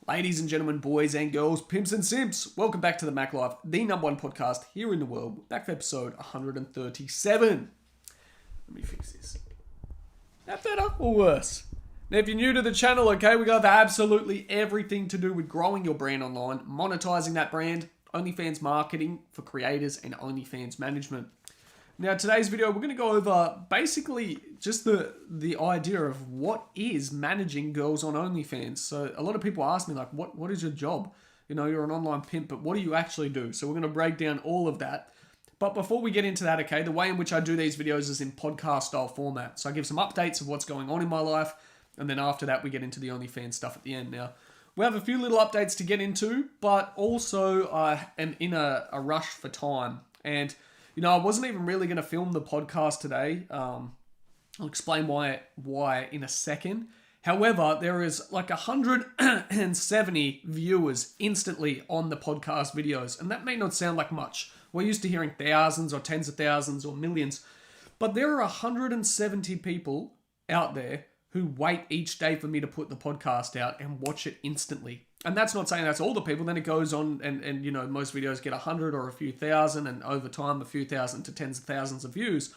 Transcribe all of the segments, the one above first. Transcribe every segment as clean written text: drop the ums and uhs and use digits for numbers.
Ladies and gentlemen, boys and girls, pimps and simps, welcome back to the Mac Life, the #1 podcast here in the world. Back for episode 137. Let me fix this. That better or worse? Now, if you're new to the channel, okay, we got absolutely everything to do with growing your brand online, monetizing that brand, Onlyfans marketing for creators, and Onlyfans management. Now, today's video, we're going to go over basically just the idea of what is managing girls on Onlyfans. So a lot of people ask me, like, what is your job? You know, you're an online pimp, but what do you actually do? So we're going to break down all of that. But before we get into that, okay, the way in which I do these videos is in podcast style format. So I give some updates of what's going on in my life. And then after that, we get into the OnlyFans stuff at the end. Now, we have a few little updates to get into, but also I am in a rush for time. And you know, I wasn't even really going to film the podcast today. I'll explain why in a second. However, there is like 170 viewers instantly on the podcast videos. And that may not sound like much. We're used to hearing thousands or tens of thousands or millions. But there are 170 people out there who wait each day for me to put the podcast out and watch it instantly. And that's not saying that's all the people. Then it goes on and you know, most videos get 100 or a few thousand, and over time a few thousand to tens of thousands of views.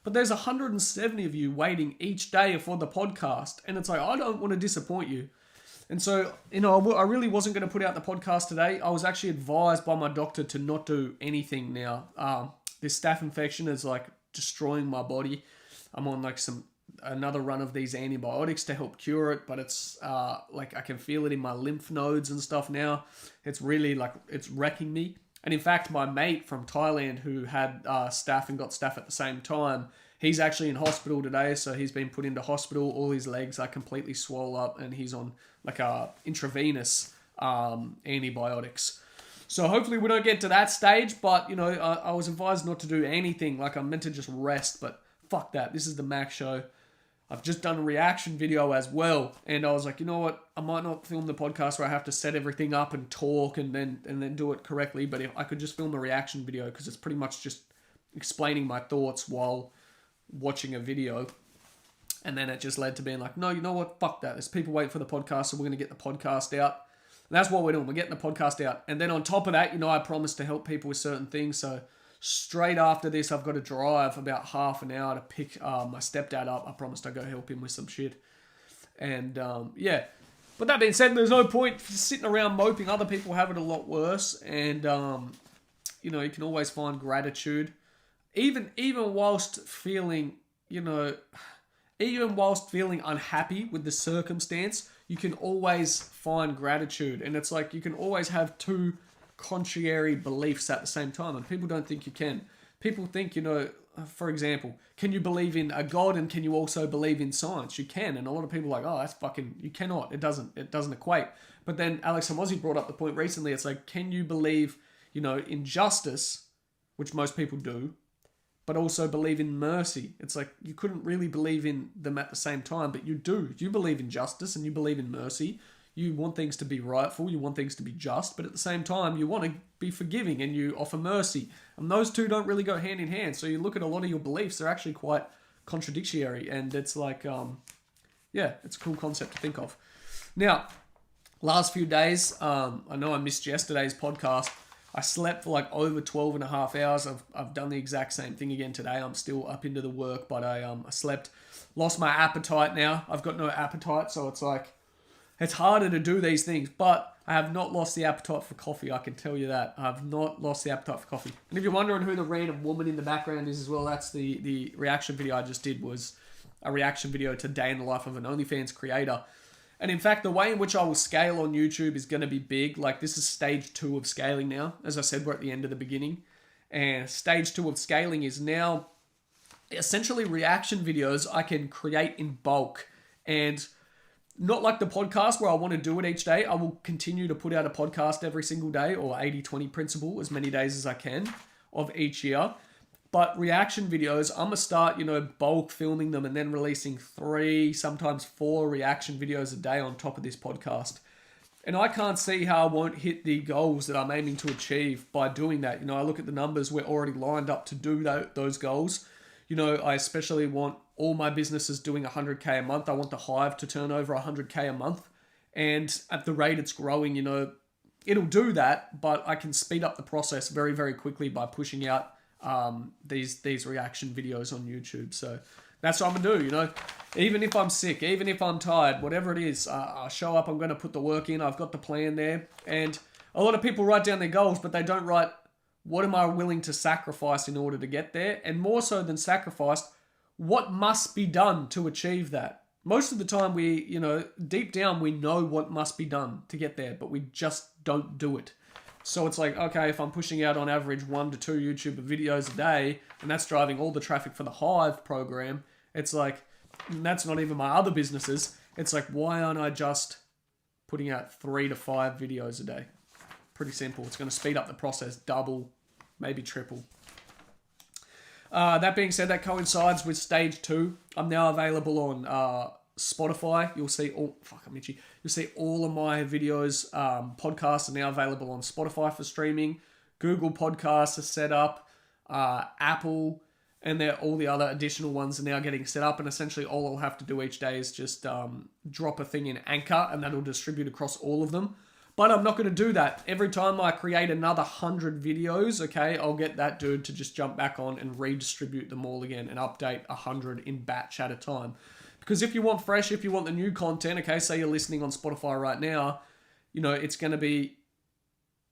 But there's 170 of you waiting each day for the podcast. And it's like, I don't want to disappoint you. And so, you know, I really wasn't going to put out the podcast today. I was actually advised by my doctor to not do anything now. This staph infection is like destroying my body. I'm on like another run of these antibiotics to help cure it, but it's like I can feel it in my lymph nodes and stuff now. It's really like, it's wrecking me. And in fact, my mate from Thailand who had staph and got staph at the same time, he's actually in hospital today. So he's been put into hospital. All his legs are completely swollen up and he's on like intravenous antibiotics. So hopefully we don't get to that stage, but you know, I was advised not to do anything. Like I'm meant to just rest, but fuck that. This is the Mac show. I've just done a reaction video as well. And I was like, you know what? I might not film the podcast where I have to set everything up and talk and then do it correctly. But if I could just film a reaction video, because it's pretty much just explaining my thoughts while watching a video. And then it just led to being like, no, you know what? Fuck that. There's people waiting for the podcast, so we're going to get the podcast out. And that's what we're doing. We're getting the podcast out. And then on top of that, you know, I promised to help people with certain things. So straight after this, I've got to drive about half an hour to pick my stepdad up. I promised I'd go help him with some shit. And yeah. But that being said, there's no point sitting around moping. Other people have it a lot worse. And, you know, you can always find gratitude. Even whilst feeling, you know, even whilst feeling unhappy with the circumstance, you can always find gratitude. And it's like you can always have two contrary beliefs at the same time, and people don't think you can. People think, you know, for example, can you believe in a God and can you also believe in science? You can, and a lot of people are like, oh, that's fucking, you cannot. It doesn't equate. But then Alex Hamosi brought up the point recently. It's like, can you believe, you know, in justice, which most people do, but also believe in mercy? It's like you couldn't really believe in them at the same time, but you do. You believe in justice and you believe in mercy. You want things to be rightful, you want things to be just, but at the same time, you want to be forgiving and you offer mercy. And those two don't really go hand in hand. So you look at a lot of your beliefs, they're actually quite contradictory. And it's like, yeah, it's a cool concept to think of. Now, last few days, I know I missed yesterday's podcast. I slept for like over 12 and a half hours. I've done the exact same thing again today. I'm still up into the work, but I slept, lost my appetite now. I've got no appetite, so it's like, it's harder to do these things, but I have not lost the appetite for coffee. I can tell you that. I have not lost the appetite for coffee. And if you're wondering who the random woman in the background is as well, that's the reaction video I just did, was a reaction video to day in the life of an OnlyFans creator. And in fact, the way in which I will scale on YouTube is going to be big. Like, this is stage 2 of scaling now. As I said, we're at the end of the beginning. And stage 2 of scaling is now essentially reaction videos I can create in bulk. And not like the podcast where I want to do it each day. I will continue to put out a podcast every single day, or 80-20 principle, as many days as I can of each year. But reaction videos, I'm going to start, you know, bulk filming them and then releasing 3, sometimes 4 reaction videos a day on top of this podcast. And I can't see how I won't hit the goals that I'm aiming to achieve by doing that. You know, I look at the numbers, we're already lined up to do those goals. You know, I especially want all my businesses doing 100K a month. I want the Hive to turn over 100K a month. And at the rate it's growing, it'll do that, but I can speed up the process very, very quickly by pushing out these reaction videos on YouTube. So that's what I'm gonna do, Even if I'm sick, even if I'm tired, whatever it is, I'll show up, I'm gonna put the work in, I've got the plan there. And a lot of people write down their goals, but they don't write, what am I willing to sacrifice in order to get there? And more so than sacrifice, what must be done to achieve that? Most of the time deep down we know what must be done to get there, but we just don't do it. So it's like, okay, if I'm pushing out on average 1 to 2 YouTube videos a day, and that's driving all the traffic for the Hive program, it's like, that's not even my other businesses. It's like, why aren't I just putting out 3 to 5 videos a day? Pretty simple. It's going to speed up the process, double, maybe triple. That being said, that coincides with stage 2. I'm now available on Spotify. You'll see all... I'm itchy. You'll see all of my videos, podcasts are now available on Spotify for streaming. Google Podcasts are set up. Apple, and all the other additional ones are now getting set up. And essentially all I'll have to do each day is just drop a thing in Anchor, and that'll distribute across all of them. But I'm not going to do that. Every time I create another 100 videos, okay, I'll get that dude to just jump back on and redistribute them all again and update 100 in batch at a time. Because if you want fresh, if you want the new content, okay, say you're listening on Spotify right now, it's going to be,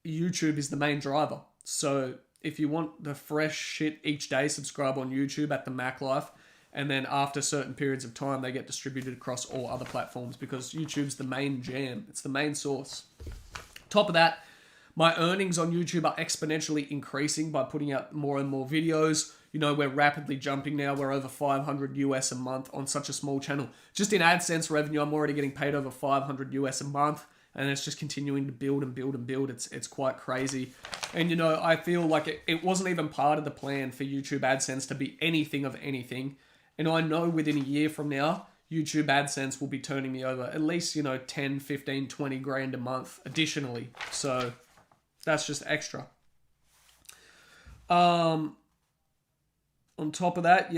YouTube is the main driver. So if you want the fresh shit each day, subscribe on YouTube at the Mac Life. And then after certain periods of time, they get distributed across all other platforms because YouTube's the main jam. It's the main source. Top of that, my earnings on YouTube are exponentially increasing by putting out more and more videos. We're rapidly jumping now. We're over 500 US a month on such a small channel. Just in AdSense revenue, I'm already getting paid over 500 US a month. And it's just continuing to build and build and build. It's quite crazy. And, I feel like it wasn't even part of the plan for YouTube AdSense to be anything of anything. And I know within a year from now, YouTube AdSense will be turning me over at least, 10, 15, 20 grand a month additionally. So that's just extra. On top of that,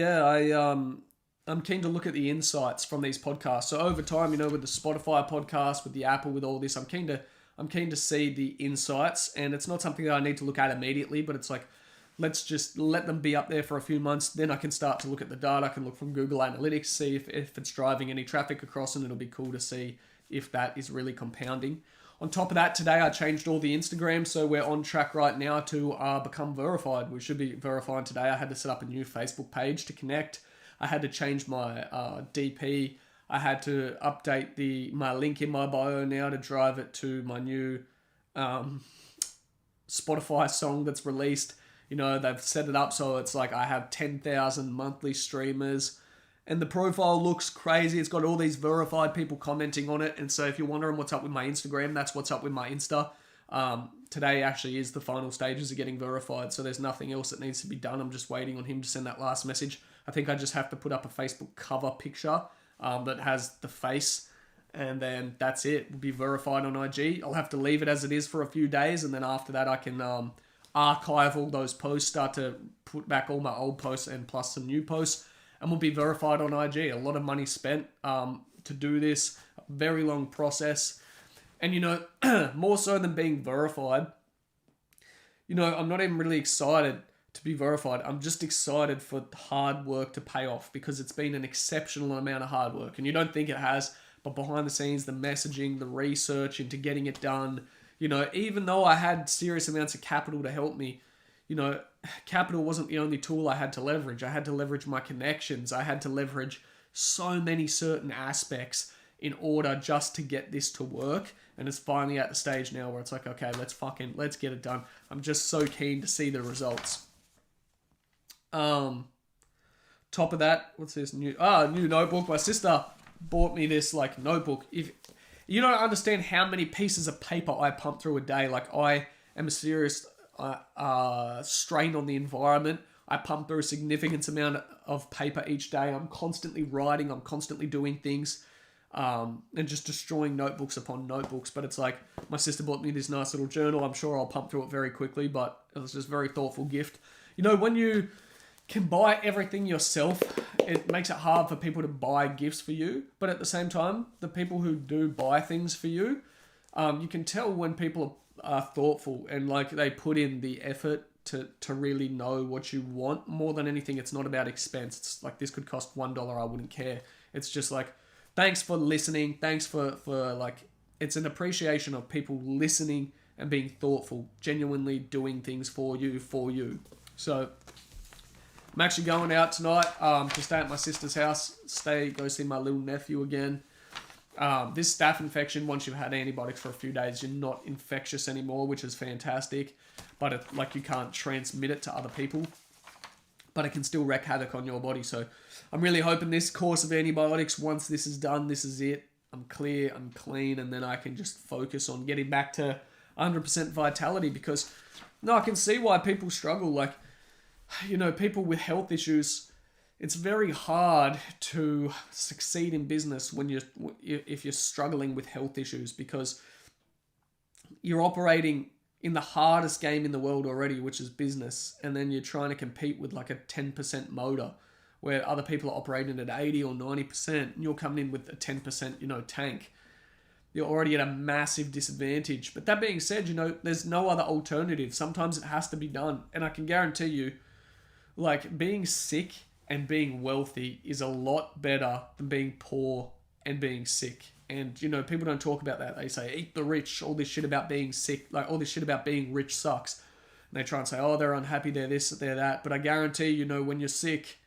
I'm keen to look at the insights from these podcasts. So over time, with the Spotify podcast, with the Apple, with all this, I'm keen to see the insights. And it's not something that I need to look at immediately, but it's like, let's just let them be up there for a few months. Then I can start to look at the data. I can look from Google Analytics, see if it's driving any traffic across, and it'll be cool to see if that is really compounding. On top of that, today I changed all the Instagram, so we're on track right now to become verified. We should be verified today. I had to set up a new Facebook page to connect. I had to change my DP. I had to update my link in my bio now to drive it to my new Spotify song that's released. They've set it up so it's like I have 10,000 monthly streamers, and the profile looks crazy. It's got all these verified people commenting on it. And so if you're wondering what's up with my Instagram, that's what's up with my Insta. Today actually is the final stages of getting verified, so there's nothing else that needs to be done. I'm just waiting on him to send that last message. I think I just have to put up a Facebook cover picture that has the face, and then that's it. We'll be verified on IG. I'll have to leave it as it is for a few days, and then after that I can archive all those posts, start to put back all my old posts and plus some new posts, and we'll be verified on IG. A lot of money spent to do this, a very long process. And more so than being verified, I'm not even really excited to be verified. I'm just excited for hard work to pay off, because it's been an exceptional amount of hard work, and you don't think it has, but behind the scenes, the messaging, the research into getting it done, even though I had serious amounts of capital to help me, capital wasn't the only tool I had to leverage. I had to leverage my connections. I had to leverage so many certain aspects in order just to get this to work. And it's finally at the stage now where it's like, okay, let's get it done. I'm just so keen to see the results. Top of that, what's this new notebook? My sister bought me this notebook. If you don't understand how many pieces of paper I pump through a day, I am a serious strain on the environment. I pump through a significant amount of paper each day. I'm constantly writing. I'm constantly doing things. And just destroying notebooks upon notebooks. But it's like, my sister bought me this nice little journal. I'm sure I'll pump through it very quickly, but it was just a very thoughtful gift. When you can buy everything yourself. It makes it hard for people to buy gifts for you. But at the same time, the people who do buy things for you, you can tell when people are thoughtful and like they put in the effort to really know what you want. More than anything, it's not about expense. It's like, this could cost $1, I wouldn't care. It's just like, thanks for listening. Thanks for like, it's an appreciation of people listening and being thoughtful, genuinely doing things for you. So I'm actually going out tonight to stay at my sister's house, go see my little nephew again. This staph infection, once you've had antibiotics for a few days, you're not infectious anymore, which is fantastic. But you can't transmit it to other people. But it can still wreak havoc on your body. So I'm really hoping this course of antibiotics, once this is done, this is it. I'm clear, I'm clean, and then I can just focus on getting back to 100% vitality. Because I can see why people struggle. Like, people with health issues, it's very hard to succeed in business if you're struggling with health issues, because you're operating in the hardest game in the world already, which is business, and then you're trying to compete with like a 10% motor where other people are operating at 80 or 90%, and you're coming in with a 10%, tank. You're already at a massive disadvantage. But that being said, there's no other alternative. Sometimes it has to be done. And I can guarantee you, like, being sick and being wealthy is a lot better than being poor and being sick. And, people don't talk about that. They say, eat the rich, all this shit about being sick, like all this shit about being rich sucks. And they try and say, oh, they're unhappy, they're this, they're that. But I guarantee, when you're sick,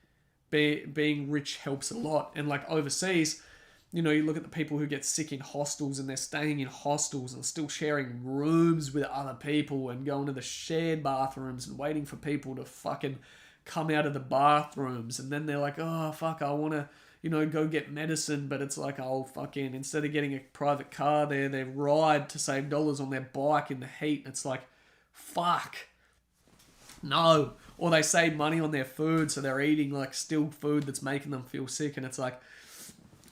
being rich helps a lot. And like overseas, you look at the people who get sick in hostels and they're staying in hostels and still sharing rooms with other people and going to the shared bathrooms and waiting for people to fucking come out of the bathrooms. And then they're like, oh, fuck, I want to, go get medicine. But it's like, oh, fucking, instead of getting a private car there, they ride to save dollars on their bike in the heat. And it's like, fuck, no. Or they save money on their food, so they're eating like still food that's making them feel sick. And it's like,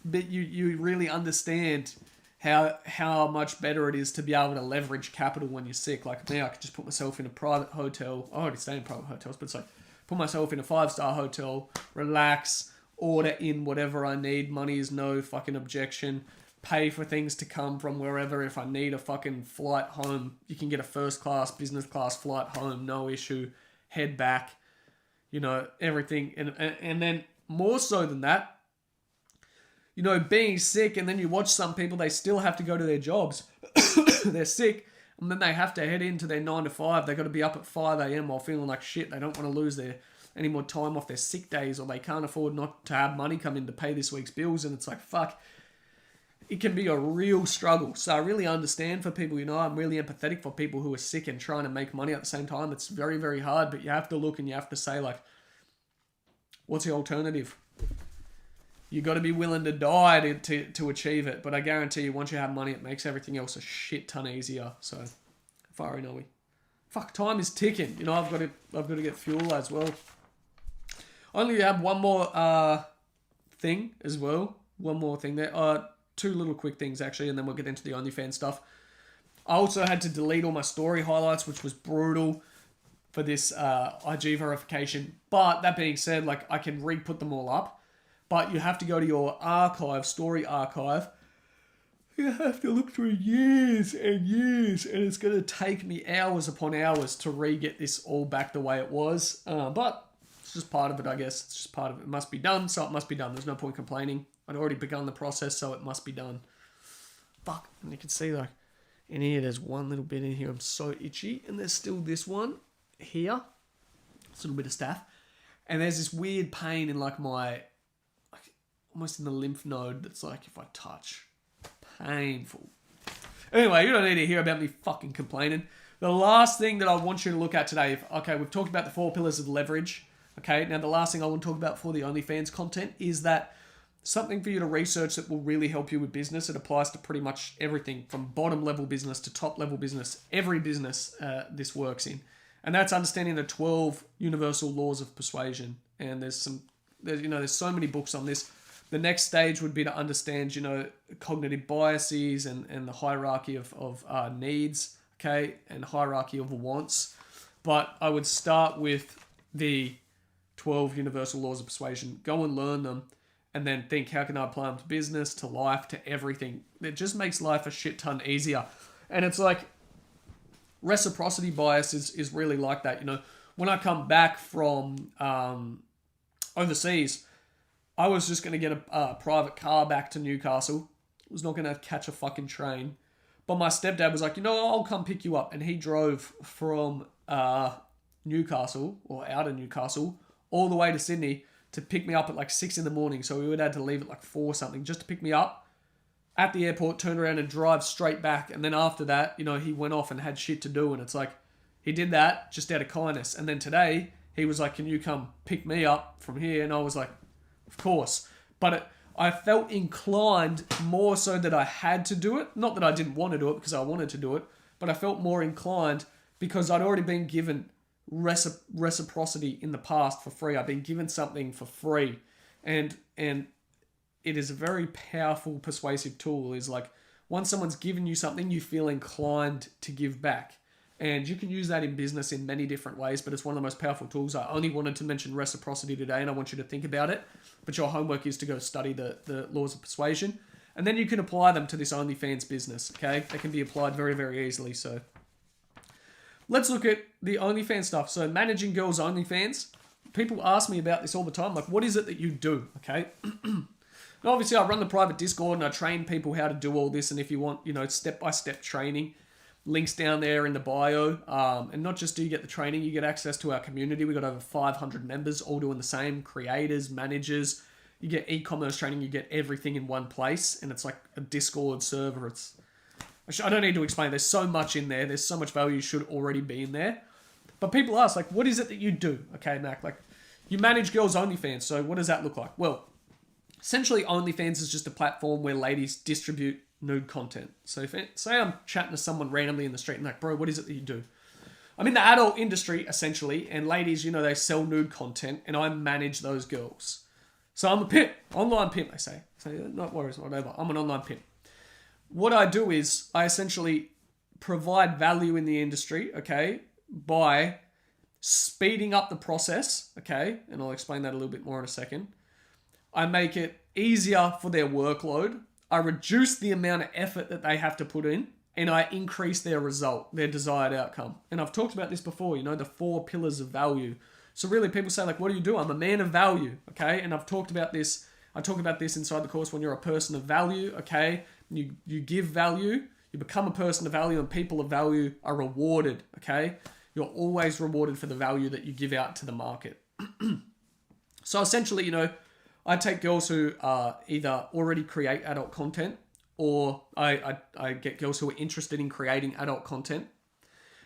but you really understand how much better it is to be able to leverage capital when you're sick. Like me, I could just put myself in a private hotel. I already stay in private hotels, but it's like, put myself in a 5-star hotel, relax, order in whatever I need. Money is no fucking objection. Pay for things to come from wherever. If I need a fucking flight home, you can get a first class, business class flight home, no issue. Head back, everything. And then more so than that, being sick, and then you watch some people, they still have to go to their jobs. They're sick, and then they have to head into their 9 to 5. They've got to be up at 5 a.m. while feeling like shit. They don't want to lose any more time off their sick days, or they can't afford not to have money come in to pay this week's bills. And it's like, fuck, it can be a real struggle. So I really understand for people, I'm really empathetic for people who are sick and trying to make money at the same time. It's very, very hard, but you have to look and you have to say, like, what's the alternative? You got to be willing to die to achieve it. But I guarantee you, once you have money, it makes everything else a shit ton easier. So, far in, are we? Fuck, time is ticking. I've got to get fuel as well. I only have one more thing as well. One more thing there. Two little quick things actually, and then we'll get into the OnlyFans stuff. I also had to delete all my story highlights, which was brutal for this IG verification. But that being said, like, I can re-put them all up. But you have to go to your story archive. You have to look through years and years, and it's going to take me hours upon hours to re-get this all back the way it was. But it's just part of it, I guess. It's just part of it. It must be done, so it must be done. There's no point complaining. I'd already begun the process, so it must be done. Fuck. And you can see, like, in here, there's one little bit in here. I'm so itchy. And there's still this one here. It's a little bit of staph. And there's this weird pain in, like, my... almost in the lymph node that's like, if I touch, painful. Anyway, you don't need to hear about me fucking complaining. The last thing that I want you to look at today, we've talked about the 4 pillars of leverage. Okay, now the last thing I want to talk about for the OnlyFans content is that something for you to research that will really help you with business. It applies to pretty much everything from bottom level business to top level business. Every business this works in. And that's understanding the 12 universal laws of persuasion. And there's so many books on this. The next stage would be to understand, cognitive biases and the hierarchy of needs, okay, and hierarchy of wants. But I would start with the 12 universal laws of persuasion, go and learn them, and then think, how can I apply them to business, to life, to everything? It just makes life a shit ton easier. And it's like, reciprocity bias is really like that. You know, when I come back from overseas, I was just going to get a private car back to Newcastle. I was not going to catch a fucking train. But my stepdad was like, you know, I'll come pick you up. And he drove from Newcastle, or out of Newcastle, all the way to Sydney to pick me up at like 6 in the morning. So we would have to leave at like 4 something just to pick me up at the airport, turn around and drive straight back. And then after that, you know, he went off and had shit to do. And it's like, he did that just out of kindness. And then today, he was like, can you come pick me up from here? And I was like, of course. But I felt inclined more so that I had to do it. Not that I didn't want to do it because I wanted to do it. But I felt more inclined because I'd already been given reciprocity in the past for free. I've been given something for free. And it is a very powerful, persuasive tool. Is like, once someone's given you something, you feel inclined to give back. And you can use that in business in many different ways, but it's one of the most powerful tools. I only wanted to mention reciprocity today, and I want you to think about it. But your homework is to go study the laws of persuasion. And then you can apply them to this OnlyFans business, okay? They can be applied very, very easily. So let's look at the OnlyFans stuff. So managing girls' OnlyFans. People ask me about this all the time. Like, what is it that you do, okay? Now, obviously, I run the private Discord, and I train people how to do all this. And if you want, you know, step-by-step training, links down there in the bio. And not just do you get the training, you get access to our community. We've got over 500 members all doing the same. Creators, managers. You get e-commerce training. You get everything in one place. And it's like a Discord server. I don't need to explain. There's so much in there. There's so much value should already be in there. But people ask, like, what is it that you do? Okay, Mac, like, you manage girls' OnlyFans. So what does that look like? Well, essentially, OnlyFans is just a platform where ladies distribute nude content. So say I'm chatting to someone randomly in the street and like, bro, what is it that you do? I'm in the adult industry, essentially, and ladies, you know, they sell nude content, and I manage those girls. So I'm a pimp, online pimp, they say. So not worries, whatever. I'm an online pimp. What I do is I essentially provide value in the industry, okay, by speeding up the process, okay, and I'll explain that a little bit more in a second. I make it easier for their workload. I reduce the amount of effort that they have to put in, and I increase their result, their desired outcome. And I've talked about this before, you know, the 4 pillars of value. So really people say like, what do you do? I'm a man of value, okay? And I've talked about this. I talk about this inside the course when you're a person of value, okay? You give value, you become a person of value, and people of value are rewarded, okay? You're always rewarded for the value that you give out to the market. So essentially, you know, I take girls who either already create adult content, or I get girls who are interested in creating adult content.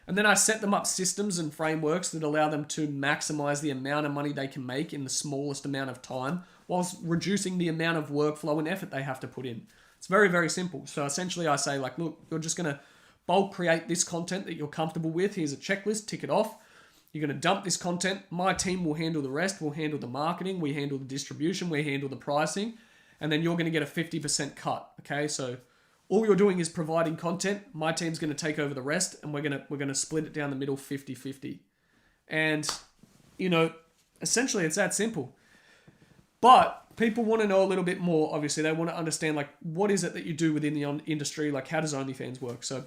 And then I set them up systems and frameworks that allow them to maximize the amount of money they can make in the smallest amount of time, whilst reducing the amount of workflow and effort they have to put in. It's very, very simple. So essentially I say like, look, you're just going to bulk create this content that you're comfortable with. Here's a checklist, tick it off. You're going to dump this content. My team will handle the rest. We'll handle the marketing. We handle the distribution. We handle the pricing. And then you're going to get a 50% cut. Okay, so all you're doing is providing content. My team's going to take over the rest, and we're going to split it down the middle 50-50. And, you know, essentially it's that simple. But people want to know a little bit more. Obviously, they want to understand, like, what is it that you do within the industry? Like, how does OnlyFans work? So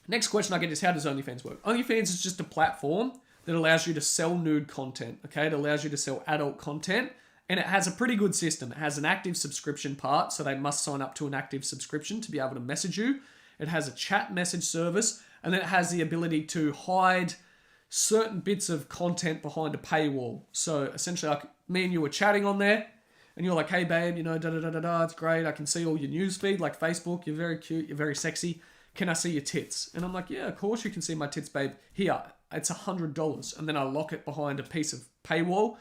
next question I get is, how does OnlyFans work? OnlyFans is just a platform that allows you to sell nude content, okay? It allows you to sell adult content, and it has a pretty good system. It has an active subscription part, so they must sign up to an active subscription to be able to message you. It has a chat message service, and then it has the ability to hide certain bits of content behind a paywall. So essentially, like, me and you were chatting on there, and you're like, hey babe, you know, da-da-da-da-da, it's great. I can see all your news feed, like Facebook. You're very cute. You're very sexy. Can I see your tits? And I'm like, yeah, of course you can see my tits, babe. Here, it's $100. And then I lock it behind a piece of paywall.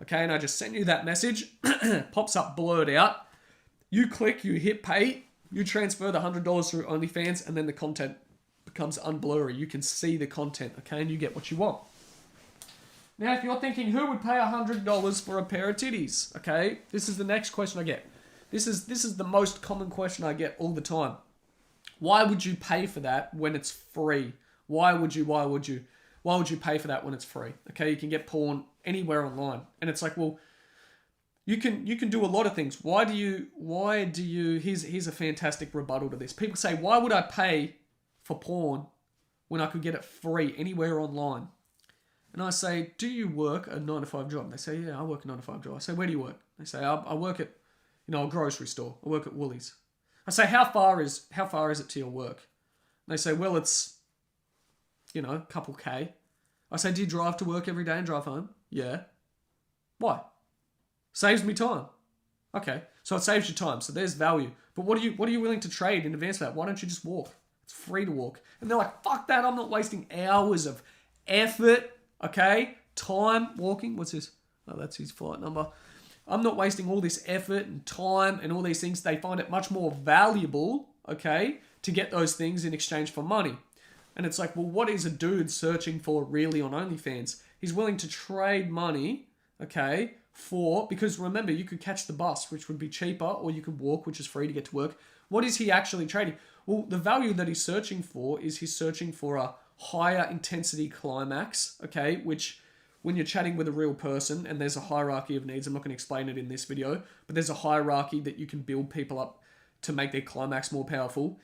Okay, and I just send you that message. Pops up blurred out. You click, you hit pay. You transfer the $100 through OnlyFans, and then the content becomes unblurry. You can see the content, okay, and you get what you want. Now, if you're thinking, who would pay $100 for a pair of titties? Okay, this is the next question I get. This is the most common question I get all the time. Why would you pay for that when it's free? Why would you? why would you pay for that when it's free? Okay, you can get porn anywhere online. And it's like, well, you can do a lot of things. Why do you, here's a fantastic rebuttal to this. People say, why would I pay for porn when I could get it free anywhere online? And I say, do you work a 9-to-5 job? They say, yeah, I work a 9-to-5 job. I say, where do you work? They say, I work at, a grocery store. I work at Woolies. I say, how far is it to your work? And they say, well, it's, a couple K. I say, do you drive to work every day and drive home? Yeah. Why? Saves me time. Okay, so it saves you time. So there's value. But what are you willing to trade in advance of that? Why don't you just walk? It's free to walk. And they're like, fuck that. I'm not wasting hours of effort. Okay, time walking. What's this? Oh, that's his flight number. I'm not wasting all this effort and time and all these things. They find it much more valuable, okay, to get those things in exchange for money. And it's like, well, what is a dude searching for really on OnlyFans? He's willing to trade money, okay, because remember, you could catch the bus, which would be cheaper, or you could walk, which is free to get to work. What is he actually trading? Well, the value that he's searching for is he's searching for a higher intensity climax, okay, which when you're chatting with a real person, and there's a hierarchy of needs, I'm not going to explain it in this video, but there's a hierarchy that you can build people up to make their climax more powerful.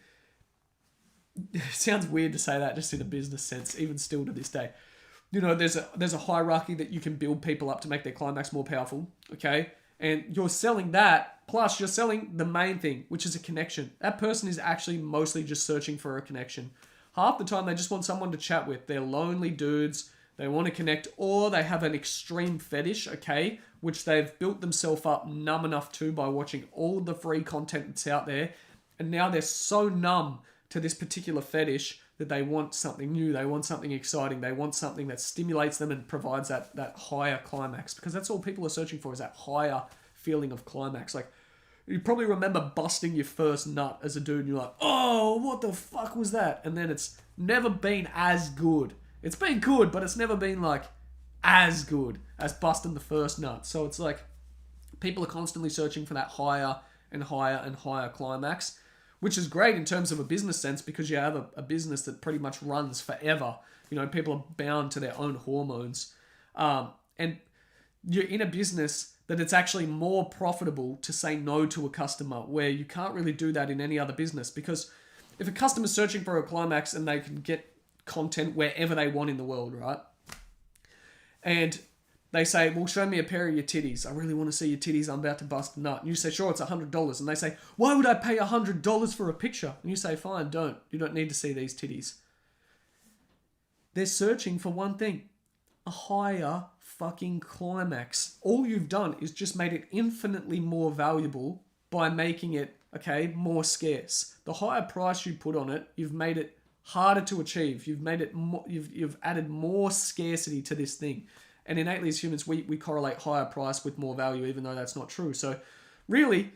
It sounds weird to say that just in a business sense, even still to this day. There's a hierarchy that you can build people up to make their climax more powerful, okay? And you're selling that, plus you're selling the main thing, which is a connection. That person is actually mostly just searching for a connection. Half the time, they just want someone to chat with. They're lonely dudes. They want to connect, or they have an extreme fetish, okay, which they've built themselves up numb enough to by watching all the free content that's out there. And now they're so numb to this particular fetish that they want something new. They want something exciting. They want something that stimulates them and provides that higher climax, because that's all people are searching for, is that higher feeling of climax. Like, you probably remember busting your first nut as a dude and you're like, oh, what the fuck was that? And then it's never been as good. It's been good, but it's never been like as good as busting the first nut. So it's like people are constantly searching for that higher and higher and higher climax, which is great in terms of a business sense, because you have a business that pretty much runs forever. People are bound to their own hormones. And you're in a business that it's actually more profitable to say no to a customer, where you can't really do that in any other business. Because if a customer's searching for a climax and they can get content wherever they want in the world, right? And they say, well, show me a pair of your titties. I really want to see your titties. I'm about to bust a nut. And you say, sure, it's $100. And they say, why would I pay $100 for a picture? And you say, fine, don't. You don't need to see these titties. They're searching for one thing, a higher fucking climax. All you've done is just made it infinitely more valuable by making it, okay, more scarce. The higher price you put on it, you've made it harder to achieve. You've made it more, you've added more scarcity to this thing. And innately as humans, we correlate higher price with more value, even though that's not true. So really,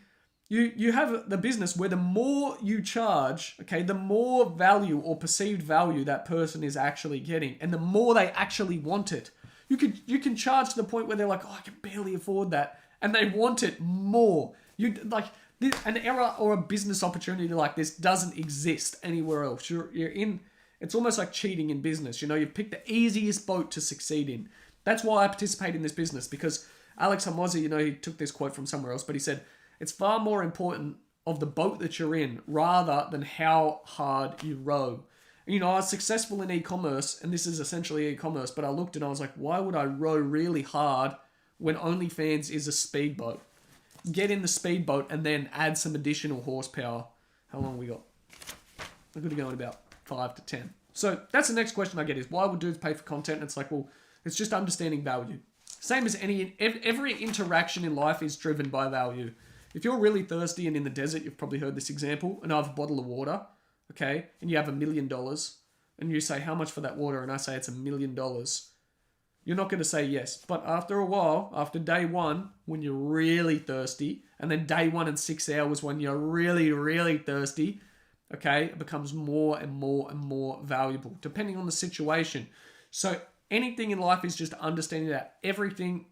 you have the business where the more you charge, okay, the more value or perceived value that person is actually getting, and the more they actually want it. You can charge to the point where they're like, oh, I can barely afford that, and they want it more. An error or a business opportunity like this doesn't exist anywhere else. You're in. It's almost like cheating in business. You've picked the easiest boat to succeed in. That's why I participate in this business, because Alex Hormozi, he took this quote from somewhere else, but he said, it's far more important of the boat that you're in rather than how hard you row. I was successful in e-commerce, and this is essentially e-commerce, but I looked and I was like, why would I row really hard when OnlyFans is a speedboat? Get in the speedboat and then add some additional horsepower. How long we got? We're going to go in about 5 to 10. So that's the next question I get is, why would dudes pay for content? And it's like, well, it's just understanding value. Same as every interaction in life is driven by value. If you're really thirsty and in the desert, you've probably heard this example, and I have a bottle of water, okay, and you have $1 million, and you say, how much for that water? And I say, it's $1 million. You're not going to say yes. But after a while, after day one, when you're really thirsty, and then day 1 and 6 hours when you're really, really thirsty, okay, it becomes more and more and more valuable, depending on the situation. So anything in life is just understanding that everything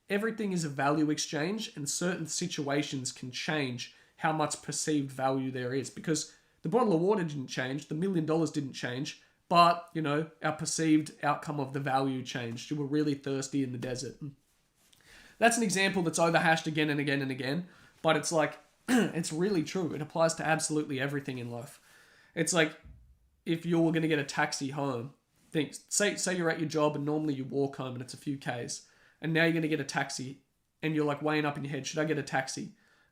is a value exchange, and certain situations can change how much perceived value there is. Because the bottle of water didn't change, the $1 million didn't change, but, you know, our perceived outcome of the value changed. You were really thirsty in the desert. That's an example that's overhashed again and again and again, but it's like, it's really true. It applies to absolutely everything in life. It's like, if you're going to get a taxi home, say you're at your job and normally you walk home and it's a few Ks, and now you're going to get a taxi and you're like weighing up in your head, should I get a taxi?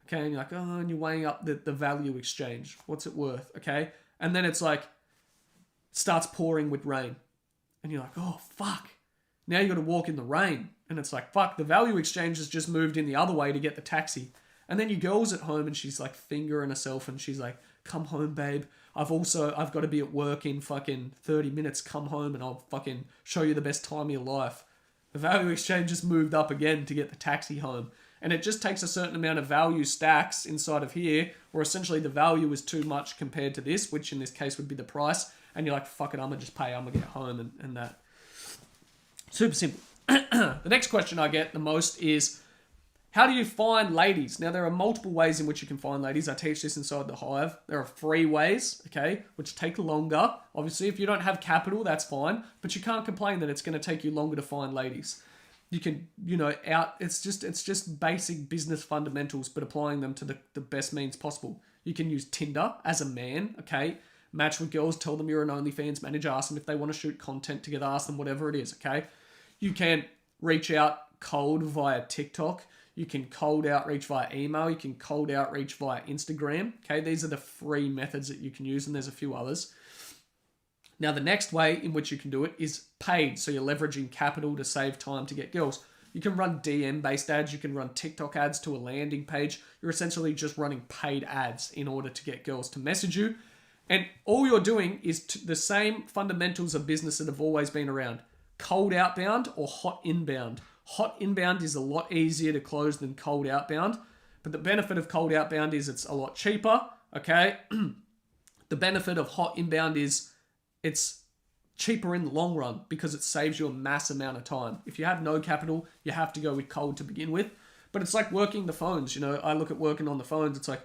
Okay, and you're like, oh, and you're weighing up the value exchange. What's it worth? Okay, and then it's like, starts pouring with rain. And you're like, oh, fuck. Now you got to walk in the rain. And it's like, fuck, the value exchange has just moved in the other way to get the taxi. And then your girl's at home and she's like fingering herself and she's like, come home, babe. I've got to be at work in fucking 30 minutes. Come home and I'll fucking show you the best time of your life. The value exchange just moved up again to get the taxi home. And it just takes a certain amount of value stacks inside of here, where essentially the value is too much compared to this, which in this case would be the price. And you're like, fuck it, I'm going to just pay. I'm going to get home and that. Super simple. The next question I get the most is, how do you find ladies? Now, there are multiple ways in which you can find ladies. I teach this inside the Hive. There are 3 ways, okay, which take longer. Obviously, if you don't have capital, that's fine. But you can't complain that it's going to take you longer to find ladies. You can, it's just basic business fundamentals, but applying them to the best means possible. You can use Tinder as a man, okay? Match with girls, tell them you're an Onlyfans manager, ask them if they want to shoot content together, ask them whatever it is, okay? You can reach out cold via TikTok. You can cold outreach via email. You can cold outreach via Instagram. Okay, these are the 3 methods that you can use, and there's a few others. Now, the next way in which you can do it is paid. So you're leveraging capital to save time to get girls. You can run DM-based ads. You can run TikTok ads to a landing page. You're essentially just running paid ads in order to get girls to message you. And all you're doing is the same fundamentals of business that have always been around. Cold outbound or hot inbound. Hot inbound is a lot easier to close than cold outbound. But the benefit of cold outbound is it's a lot cheaper, okay? The benefit of hot inbound is it's cheaper in the long run because it saves you a mass amount of time. If you have no capital, you have to go with cold to begin with. But it's like working the phones. I look at working on the phones. It's like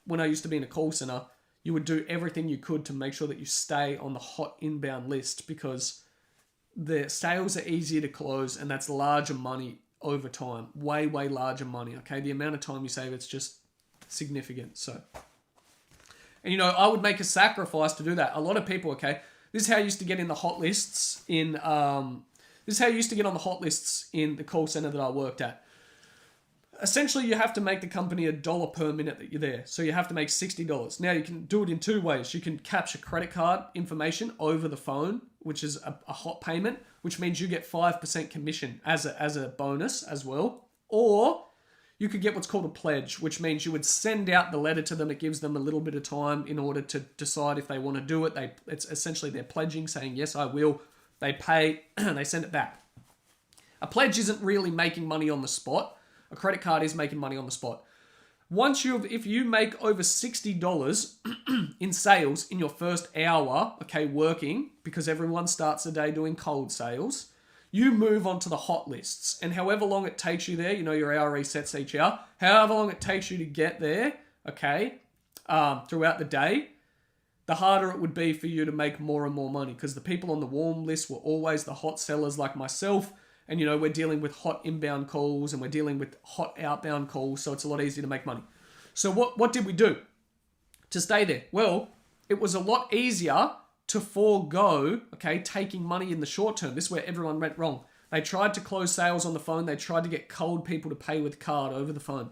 when I used to be in a call center, you would do everything you could to make sure that you stay on the hot inbound list because the sales are easier to close and that's larger money over time. Way, way larger money, okay? The amount of time you save, it's just significant. So, and I would make a sacrifice to do that. A lot of people, okay, this is how I used to get in the hot lists in, this is how you used to get on the hot lists in the call center that I worked at. Essentially, you have to make the company $1 per minute that you're there. So you have to make $60. Now, you can do it in 2 ways. You can capture credit card information over the phone, which is a hot payment, which means you get 5% commission as a bonus as well. Or you could get what's called a pledge, which means you would send out the letter to them. It gives them a little bit of time in order to decide if they want to do it. It's essentially they're pledging, saying, yes, I will. They pay, they send it back. A pledge isn't really making money on the spot. A credit card is making money on the spot. If you make over $60 in sales in your first hour, okay, working, because everyone starts the day doing cold sales, you move on to the hot lists. And however long it takes you there, your hour resets each hour, however long it takes you to get there, okay, throughout the day, the harder it would be for you to make more and more money because the people on the warm list were always the hot sellers like myself. And, we're dealing with hot inbound calls and we're dealing with hot outbound calls. So it's a lot easier to make money. So what did we do to stay there? Well, it was a lot easier to forego, okay, taking money in the short term. This is where everyone went wrong. They tried to close sales on the phone. They tried to get cold people to pay with card over the phone.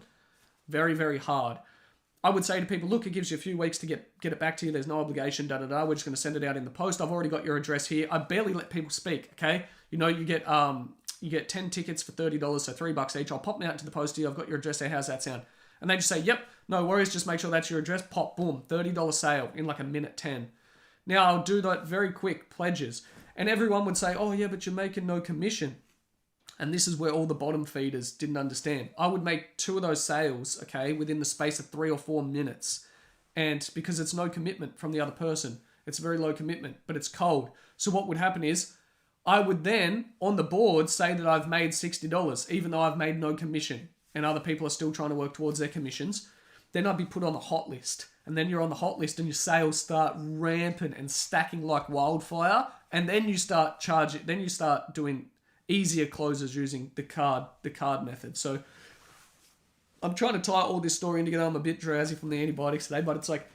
Very, very hard. I would say to people, look, it gives you a few weeks to get it back to you. There's no obligation, da-da-da. We're just going to send it out in the post. I've already got your address here. I barely let people speak, okay? You get 10 tickets for $30, so $3 each. I'll pop them out to the post to you. I've got your address there. How's that sound? And they just say, yep, no worries. Just make sure that's your address. Pop, boom, $30 sale in like a minute 10. Now, I'll do that very quick, pledges. And everyone would say, oh, yeah, but you're making no commission. And this is where all the bottom feeders didn't understand. I would make 2 of those sales, okay, within the space of 3 or 4 minutes. And because it's no commitment from the other person, it's very low commitment, but it's cold. So what would happen is, I would then, on the board, say that I've made $60, even though I've made no commission, and other people are still trying to work towards their commissions. Then I'd be put on the hot list. and then you're on the hot list and your sales start rampant and stacking like wildfire, and then you start doing easier closes using the card method. So I'm trying to tie all this story in together. I'm a bit drowsy from the antibiotics today, but it's like,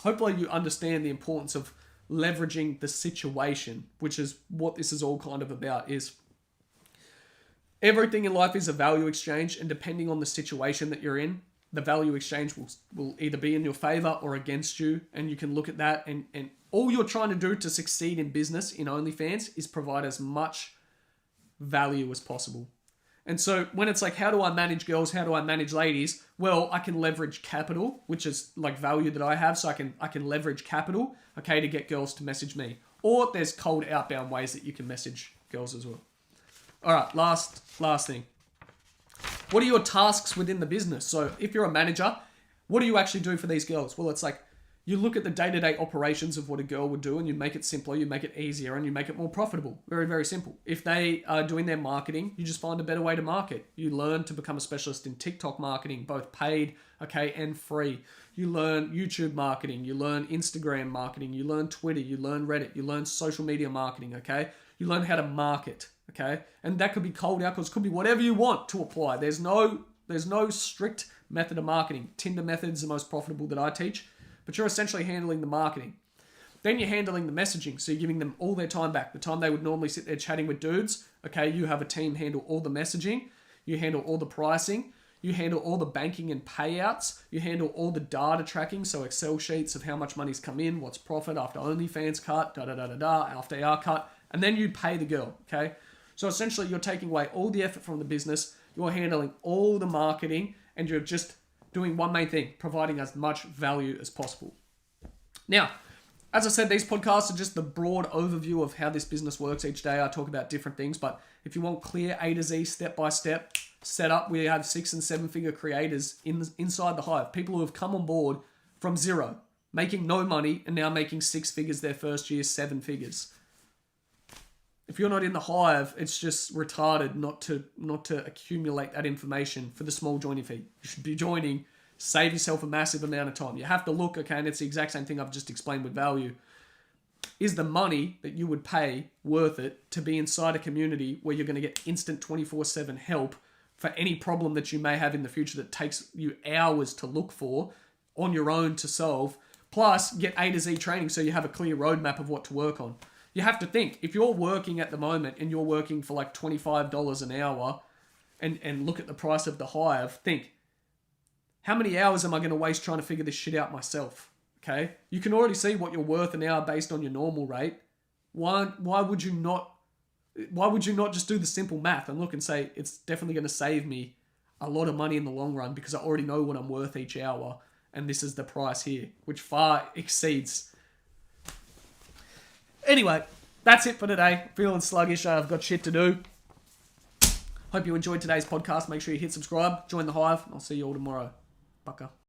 hopefully you understand the importance of leveraging the situation, which is what this is all kind of about. Is everything in life is a value exchange, and depending on the situation that you're in, the value exchange will either be in your favor or against you. And you can look at that, and all you're trying to do to succeed in business in OnlyFans is provide as much value as possible. And so when it's like, how do I manage girls? How do I manage ladies? Well, I can leverage capital, which is like value that I have. So I can leverage capital, okay, to get girls to message me. Or there's cold outbound ways that you can message girls as well. All right, last thing. What are your tasks within the business? So if you're a manager, what do you actually do for these girls? Well, it's like you look at the day-to-day operations of what a girl would do, and you make it simpler, you make it easier, and you make it more profitable. Very, very simple. If they are doing their marketing, you just find a better way to market. You learn to become a specialist in TikTok marketing, both paid, okay, and free. You learn YouTube marketing, you learn Instagram marketing, you learn Twitter, you learn Reddit, you learn social media marketing, okay? You learn how to market, okay? And that could be cold outcomes, could be whatever you want to apply. There's no strict method of marketing. Tinder method is the most profitable that I teach, but you're essentially handling the marketing. Then you're handling the messaging, so you're giving them all their time back. The time they would normally sit there chatting with dudes, okay, you have a team handle all the messaging, you handle all the pricing, you handle all the banking and payouts, you handle all the data tracking, so Excel sheets of how much money's come in, what's profit after OnlyFans cut, after our cut, and then you pay the girl, okay? So essentially you're taking away all the effort from the business, you're handling all the marketing, and you're just doing one main thing, providing as much value as possible. Now, as I said, these podcasts are just the broad overview of how this business works. Each day I talk about different things, but if you want clear A to Z, step-by-step setup, we have 6 and 7 figure creators inside the hive. People who have come on board from zero, making no money, and now making 6 figures their first year, 7 figures. If you're not in the hive, it's just retarded not to accumulate that information for the small joining fee. You should be joining, save yourself a massive amount of time. You have to look, okay, and it's the exact same thing I've just explained with value. Is the money that you would pay worth it to be inside a community where you're going to get instant 24/7 help for any problem that you may have in the future that takes you hours to look for on your own to solve, plus get A to Z training so you have a clear roadmap of what to work on? You have to think, if you're working at the moment and you're working for like $25 an hour and look at the price of the hive, think, how many hours am I going to waste trying to figure this shit out myself? Okay? You can already see what you're worth an hour based on your normal rate. Why would you not just do the simple math and look and say, it's definitely going to save me a lot of money in the long run because I already know what I'm worth each hour, and this is the price here, which far exceeds. Anyway, that's it for today. Feeling sluggish. I've got shit to do. Hope you enjoyed today's podcast. Make sure you hit subscribe, join the hive, and I'll see you all tomorrow. Bucka.